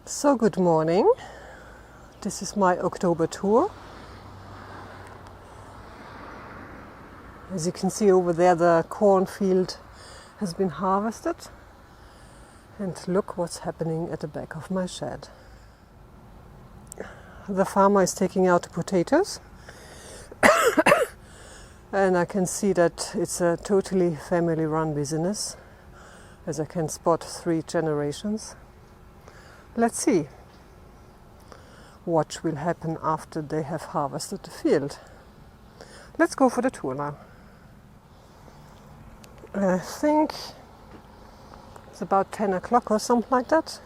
So good morning. This is my October tour. As you can see over there, the cornfield has been harvested. And look what's happening at the back of my shed. The farmer is taking out the potatoes. And I can see that it's a totally family-run business, as I can spot 3 generations. Let's see what will happen after they have harvested the field. Let's go for the tour now. I think it's about 10 o'clock or something like that.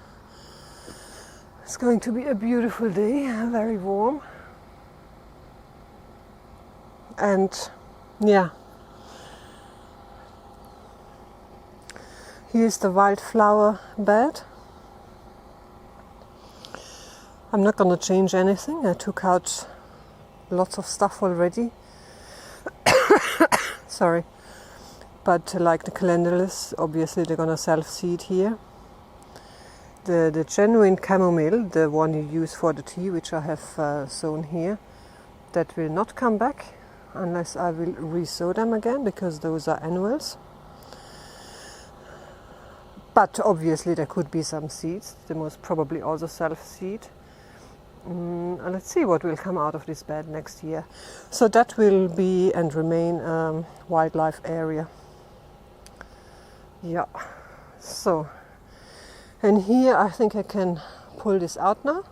It's going to be a beautiful day, very warm. And yeah, here's the wildflower bed. I'm not going to change anything. I took out lots of stuff already. Sorry. But like the calendulus, obviously they're going to self-seed here. The genuine chamomile, the one you use for the tea, which I have sown here, that will not come back unless I will re-sow them again, because those are annuals. But obviously there could be some seeds. They most probably also self-seed. Let's see what will come out of this bed next year. So that will be and remain a wildlife area. Yeah. So, and here I think I can pull this out now.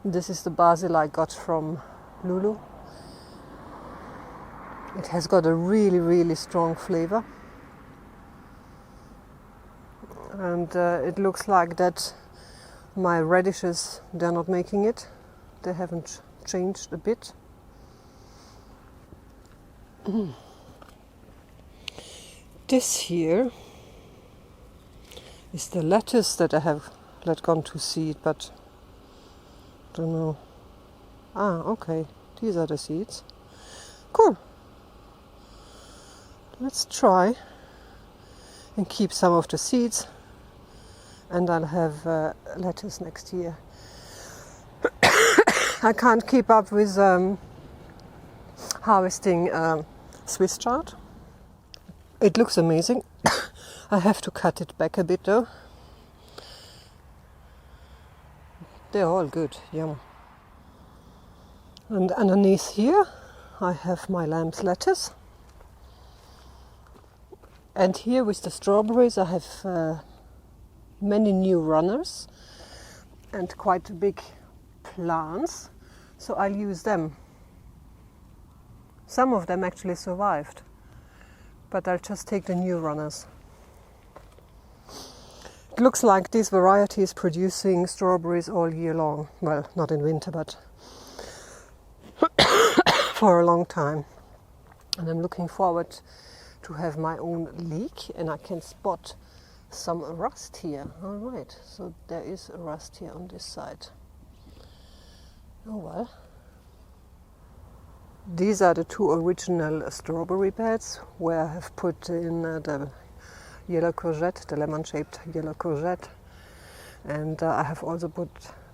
This is the basil I got from Lulu. It has got a really strong flavor. And it looks like that my radishes, they're not making it. They haven't changed a bit. This here is the lettuce that I have let gone to seed, but don't know. Ah, okay. These are the seeds. Cool. Let's try and keep some of the seeds. And I'll have lettuce next year. I can't keep up with harvesting Swiss chard. It looks amazing. I have to cut it back a bit though. They're all good, yum. And underneath here I have my lamb's lettuce. And here with the strawberries I have many new runners and quite big plants, so I'll use them. Some of them actually survived, but I'll just take the new runners. It looks like this variety is producing strawberries all year long. Well, not in winter, but for a long time. And I'm looking forward to have my own leek, and I can spot some rust here. All right, so there is a rust here on this side. Oh well. These are the 2 original strawberry beds where I have put in the yellow courgette, the lemon-shaped yellow courgette, and I have also put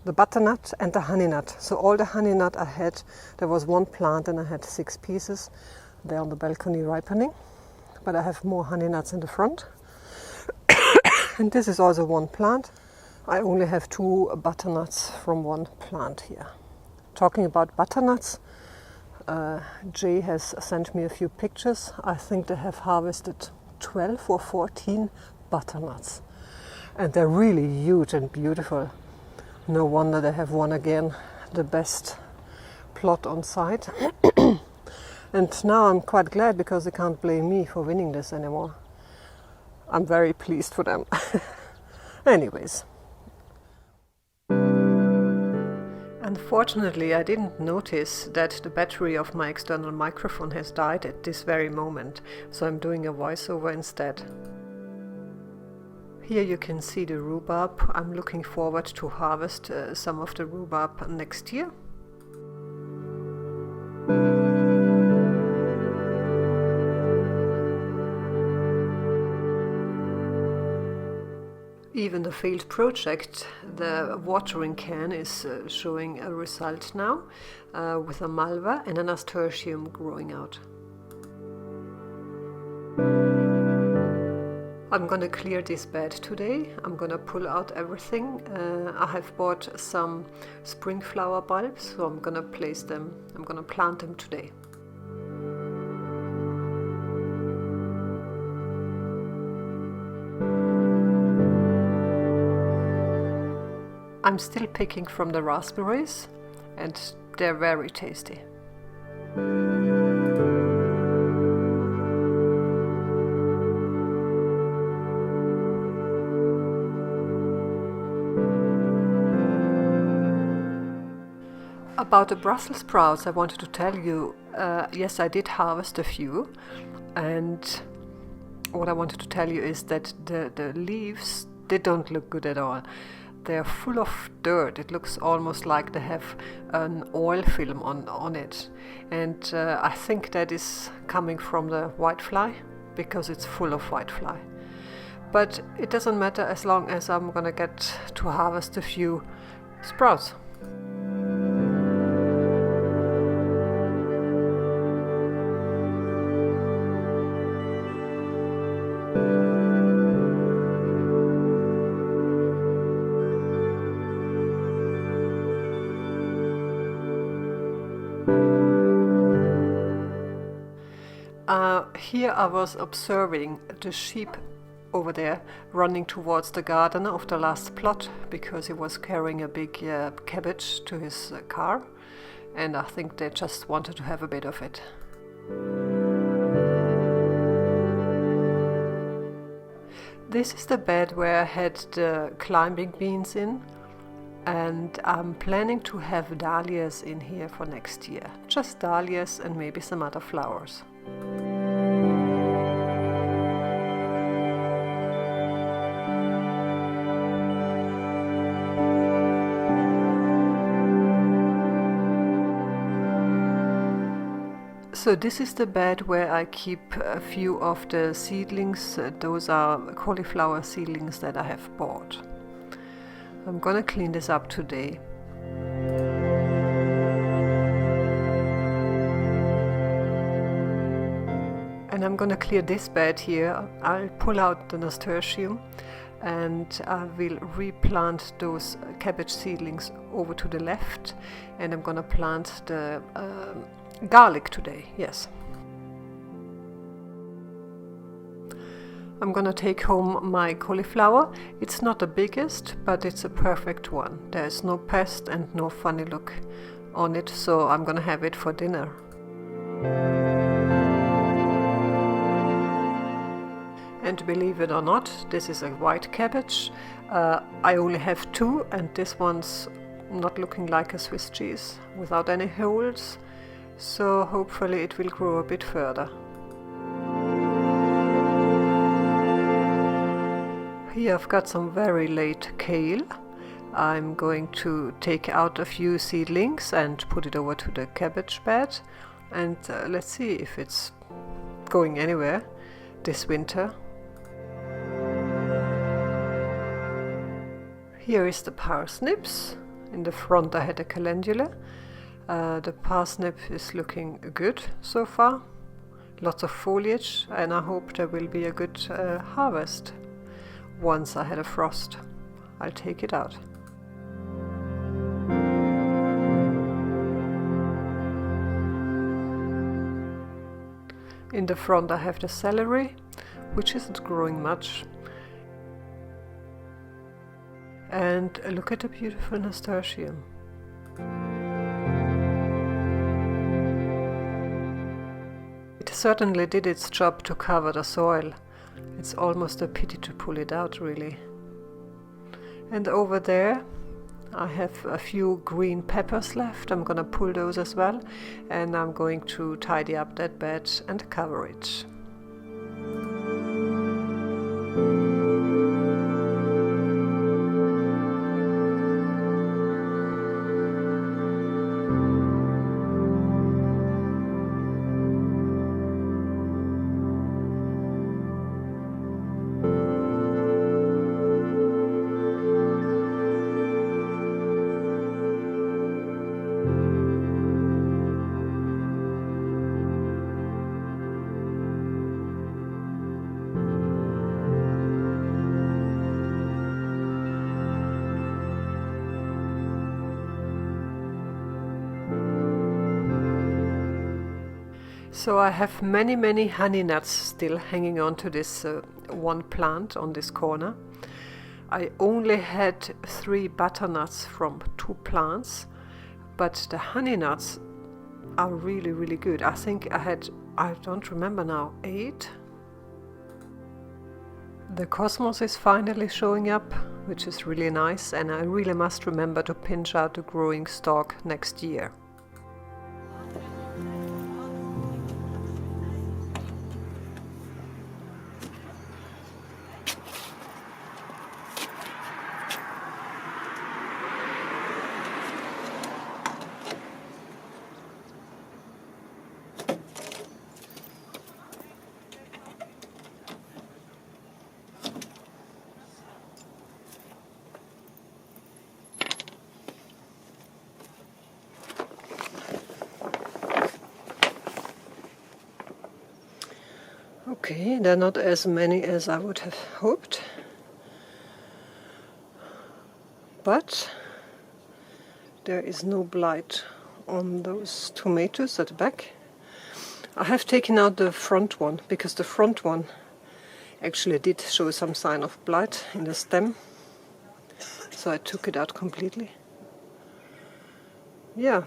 the butternut and the honey nut. So all the honey nut I had, there was 1 plant and I had 6 pieces. They're on the balcony ripening, but I have more honey nuts in the front. And this is also 1 plant. I only have 2 butternuts from 1 plant here. Talking about butternuts, Jay has sent me a few pictures. I think they have harvested 12 or 14 butternuts. And they're really huge and beautiful. No wonder they have won again the best plot on site. And now I'm quite glad, because they can't blame me for winning this anymore. I'm very pleased for them. Anyways. Unfortunately, I didn't notice that the battery of my external microphone has died at this very moment, so I'm doing a voiceover instead. Here you can see the rhubarb. I'm looking forward to harvest some of the rhubarb next year. Even the failed project, the watering can is showing a result now with a malva and a nasturtium growing out. I'm gonna clear this bed today. I'm gonna pull out everything. I have bought some spring flower bulbs, so I'm gonna place them, I'm gonna plant them today. I'm still picking from the raspberries and they're very tasty. About the Brussels sprouts, I wanted to tell you, yes, I did harvest a few, and what I wanted to tell you is that the leaves, they don't look good at all. They're full of dirt. It looks almost like they have an oil film on it, and I think that is coming from the whitefly, because it's full of whitefly. But it doesn't matter as long as I'm gonna get to harvest a few sprouts. Here I was observing the sheep over there running towards the gardener of the last plot, because he was carrying a big cabbage to his car, and I think they just wanted to have a bit of it. This is the bed where I had the climbing beans in, and I'm planning to have dahlias in here for next year. Just dahlias and maybe some other flowers. So this is the bed where I keep a few of the seedlings. Those are cauliflower seedlings that I have bought. I'm gonna clean this up today. And I'm gonna clear this bed here. I'll pull out the nasturtium and I will replant those cabbage seedlings over to the left, and I'm gonna plant the garlic today, yes. I'm gonna take home my cauliflower. It's not the biggest, but it's a perfect one. There's no pest and no funny look on it, so I'm gonna have it for dinner. And believe it or not, this is a white cabbage. I only have two, and this one's not looking like a Swiss cheese, without any holes. So hopefully it will grow a bit further. Here I've got some very late kale. I'm going to take out a few seedlings and put it over to the cabbage bed, and let's see if it's going anywhere this winter. Here is the parsnips. In the front I had a calendula. The parsnip is looking good so far. Lots of foliage, and I hope there will be a good harvest. Once I had a frost, I'll take it out. In the front I have the celery, which isn't growing much. And look at the beautiful nasturtium. It certainly did its job to cover the soil. It's almost a pity to pull it out, really. And over there I have a few green peppers left. I'm gonna pull those as well, and I'm going to tidy up that bed and cover it. So I have many honey nuts still hanging on to this one plant on this corner. I only had 3 butternuts from 2 plants, but the honey nuts are really good. I think I had, I don't remember now, 8. The cosmos is finally showing up, which is really nice, and I really must remember to pinch out the growing stalk next year. Okay, they're not as many as I would have hoped, but there is no blight on those tomatoes at the back. I have taken out the front one because the front one actually did show some sign of blight in the stem, so I took it out completely. Yeah,